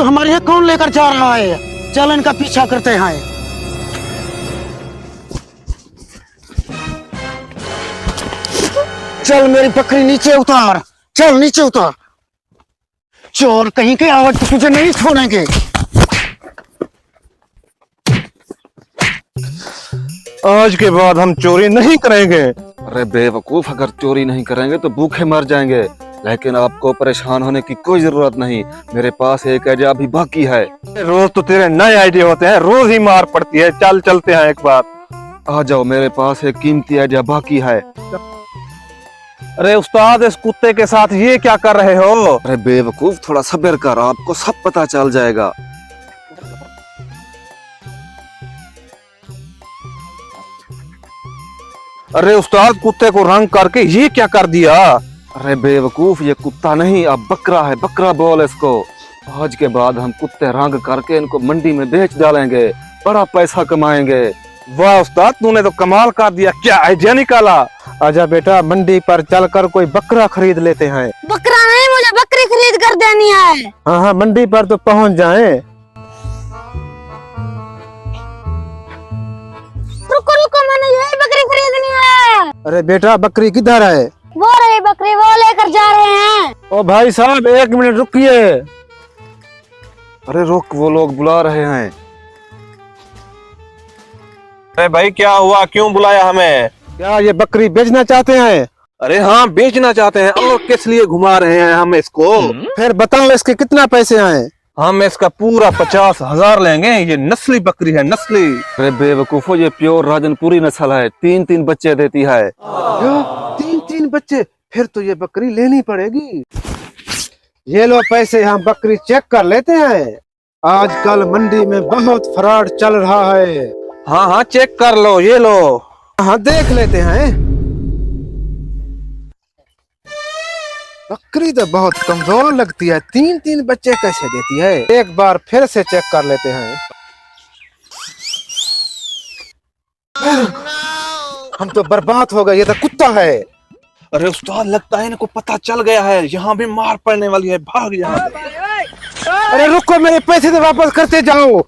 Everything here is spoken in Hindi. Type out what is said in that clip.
दूध हमारे यहाँ कौन लेकर जा रहा है? चल इनका पीछा करते हैं। चल मेरी बकरी नीचे उतार, चल नीचे उतार। चोर कहीं के, आवाज तो तुझे नहीं छोड़ेंगे। आज के बाद हम चोरी नहीं करेंगे। अरे बेवकूफ, अगर चोरी नहीं करेंगे तो भूखे मर जाएंगे। लेकिन आपको परेशान होने की कोई जरूरत नहीं, मेरे पास एक आइडिया अभी बाकी है। रोज तो तेरे नए आइडिया होते हैं, रोज ही मार पड़ती है। चल चलते हैं एक बार। आ जाओ, मेरे पास एक कीमती आइडिया बाकी है। अरे उस्ताद, इस कुत्ते के साथ ये क्या कर रहे हो? अरे बेवकूफ, थोड़ा सब्र कर, आपको सब पता चल जाएगा। अरे उस्ताद, कुत्ते को रंग करके ये क्या कर दिया? अरे बेवकूफ, ये कुत्ता नहीं, अब बकरा है। बकरा बोल इसको। आज के बाद हम कुत्ते रंग करके इनको मंडी में बेच डालेंगे, बड़ा पैसा कमाएंगे। वाह उस्ताद, तूने तो कमाल कर दिया। क्या आइडिया निकाला? आजा बेटा, मंडी पर चलकर कोई बकरा खरीद लेते हैं। बकरा नहीं, मुझे बकरी खरीद कर देनी है। हाँ हाँ, मंडी पर तो पहुंच जाएं। रुको रुको, मैंने यही बकरी खरीदनी है। अरे बेटा, बकरी किधर है? वो रही बकरी, वो लेकर जा रहे हैं। ओ भाई साहब, एक मिनट रुकिए। अरे रुक, वो लोग बुला रहे हैं। अरे भाई, क्या हुआ? क्यों बुलाया हमें? क्या ये बकरी बेचना चाहते हैं? अरे हाँ, बेचना चाहते हैं। और किस लिए घुमा रहे हैं हम इसको? फिर बताओ, इसके कितना पैसे आए? हम इसका पूरा 50,000 लेंगे। ये नस्ली बकरी है, नस्ली। अरे बेवकूफो, ये प्योर राजनपुरी नस्ल है, 3-3 बच्चे देती है। तीन तीन बच्चे? फिर तो ये बकरी लेनी पड़ेगी। ये लो पैसे, हम बकरी चेक कर लेते हैं। आजकल मंडी में बहुत फ्रॉड चल रहा है। हाँ हाँ, चेक कर लो, ये लो। हाँ, देख लेते हैं। बकरी तो बहुत कमजोर लगती है, 3-3 बच्चे कैसे देती है? एक बार फिर से चेक कर लेते हैं। हम तो बर्बाद हो गए, ये तो कुत्ता है। अरे उस्ताद, लगता है इनको पता चल गया है। यहाँ भी मार पड़ने वाली है, भाग यहाँ से। अरे रुको, मेरे पैसे तो वापस करते जाओ।